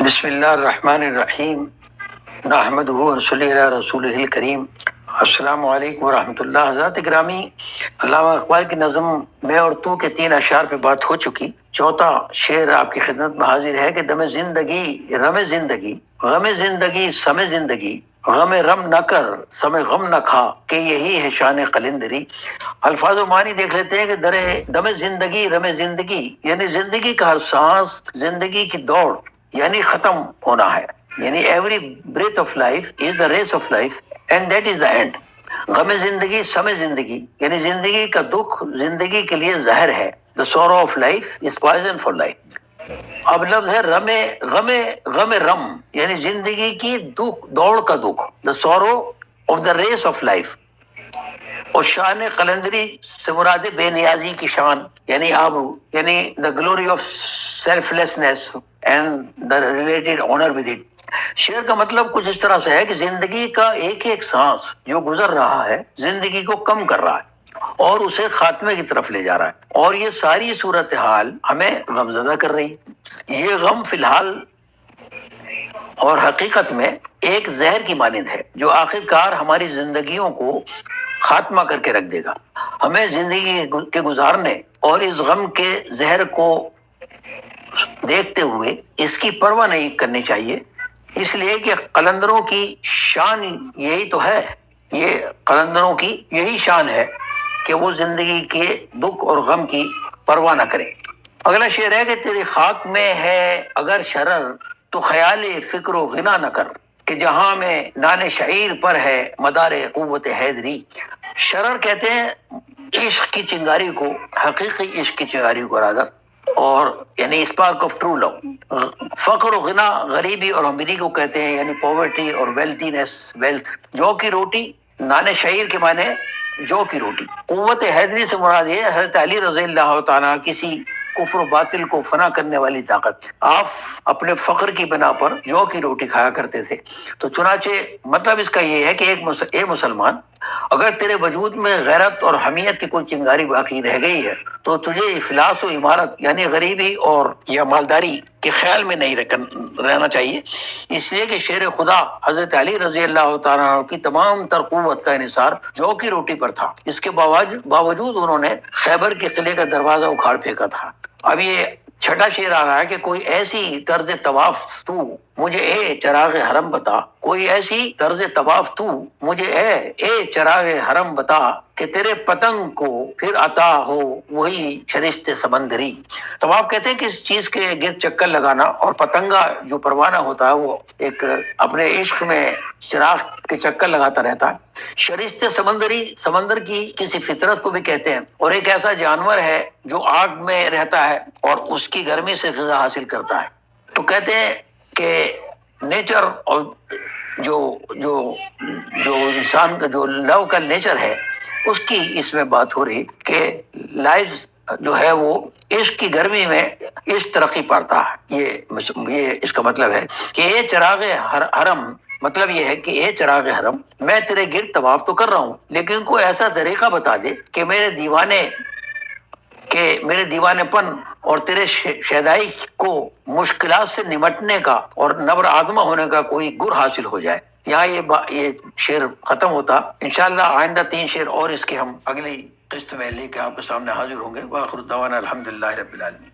بسم اللہ الرحمن الرحیم نحمدہ ونصلی علی رسولہ الکریم۔ السلام علیکم ورحمۃ اللہ۔ حضرات گرامی، علامہ اقبال کی نظم میں اور تو کے 3 اشعار پہ بات ہو چکی۔ چوتھا شعر آپ کی خدمت میں حاضر ہے کہ دم زندگی رم زندگی، غم زندگی سم زندگی، غم رم نہ کر سم غم نہ کھا، کہ یہی ہے شان قلندری۔ الفاظ و معنی دیکھ لیتے ہیں کہ دم زندگی رم زندگی یعنی زندگی کا ہر سانس، زندگی کی دوڑ یعنی ختم ہونا ہے، یعنی every breath of life is the race of life and that is the end. غم زندگی سم زندگی یعنی زندگی کا دکھ زندگی کے لیے زہر ہے، the sorrow of life is poison for life. اب لفظ ہے غم رم یعنی زندگی کی دوڑ کا دکھ، the sorrow of the race of life. اور شان قلندری سے مراد بے نیازی کی شان یعنی آبرو، یعنی دا glory of self lessons and the related owner with it. شعر کا مطلب کچھ اس طرح سے ہے کہ زندگی کا ایک ایک سانس جو گزر رہا ہے زندگی کو کم کر رہا ہے اور اسے خاتمے کی طرف لے جا رہا ہے، اور یہ ساری صورتحال ہمیں غمزدہ کر رہی ہے۔ یہ غم فی الحال اور حقیقت میں ایک زہر کی مانند ہے جو آخر کار ہماری زندگیوں کو خاتمہ کر کے رکھ دے گا۔ ہمیں زندگی کے گزارنے اور اس غم کے زہر کو دیکھتے ہوئے اس کی پرواہ نہیں کرنی چاہیے، اس لیے کہ قلندروں کی شان یہی تو ہے، یہ قلندروں کی یہی شان ہے کہ وہ زندگی کے دکھ اور غم کی پرواہ نہ کریں۔ اگلا شعر ہے کہ تیری خاک میں ہے اگر شرر تو خیال فکر و غنا نہ کر، کہ جہاں میں نان شعیر پر ہے مدار قوت حیدری۔ شرر کہتے ہیں عشق کی چنگاری کو، حقیقی عشق کی چنگاری کو رادر، اور یعنی اسپارک آف ٹرو لو۔ فقر و غنا غریبی اور امیری کو کہتے ہیں، یعنی پاورٹی اور ویلتھینس، ویلتھ۔ جو کی روٹی، نان شعیر کے معنی جو کی روٹی۔ قوت حیدری سے مراد یہ حضرت علی رضی اللہ تعالیٰ کسی کفر و باطل کو فنا کرنے والی طاقت۔ آپ اپنے فقر کی بنا پر جو کی روٹی کھایا کرتے تھے، تو چنانچہ مطلب اس کا یہ ہے کہ اے مسلمان، اگر تیرے وجود میں غیرت اور حمیت کی کوئی چنگاری باقی رہ گئی ہے تو تجھے افلاس و عمارت یعنی غریبی اور یا مالداری کے خیال میں نہیں رہنا چاہیے، اس لیے کہ شیر خدا حضرت علی رضی اللہ تعالیٰ عنہ کی تمام تر قوت کا انحصار جو کی روٹی پر تھا۔ اس کے باوجود انہوں نے خیبر کے قلعے کا دروازہ اکھاڑ پھینکا تھا۔ اب یہ چھٹا شعر آ رہا ہے کہ کوئی ایسی طرز طواف تو مجھے اے چراغ حرم بتا، کوئی ایسی طرز طواف تو مجھے اے چراغ حرم بتا، کہ تیرے پتنگ کو پھر عطا ہو وہی شرست سمندری۔ طواف کہتے ہیں کہ اس چیز کے گرد چکر لگانا، اور پتنگا جو پروانہ ہوتا ہے وہ ایک اپنے عشق میں چراغ کے چکر لگاتا رہتا ہے۔ شرست سمندری سمندر کی کسی فطرت کو بھی کہتے ہیں، اور ایک ایسا جانور ہے جو آگ میں رہتا ہے اور اس کی گرمی سے غذا حاصل کرتا ہے۔ تو کہتے ہیں کہ نیچر اور جو انسان کا جو لو کا نیچر ہے اس کی اس میں بات ہو رہی کہ لائف جو ہے وہ عشق کی گرمی میں عشق ترقی پاتا ہے۔ یہ اس کا مطلب ہے کہ اے چراغ حرم، مطلب یہ ہے کہ اے چراغ حرم، میں تیرے گرد طواف تو کر رہا ہوں، لیکن کوئی ایسا طریقہ بتا دے کہ میرے دیوانے پن اور تیرے شیدائی کو مشکلات سے نمٹنے کا اور نبر آدمہ ہونے کا کوئی گر حاصل ہو جائے۔ یہاں یہ شعر ختم ہوتا۔ انشاءاللہ آئندہ 3 شعر اور اس کے ہم اگلی قسط میں لے کے آپ کے سامنے حاضر ہوں گے۔ وآخر دعوانا الحمدللہ رب العالمین۔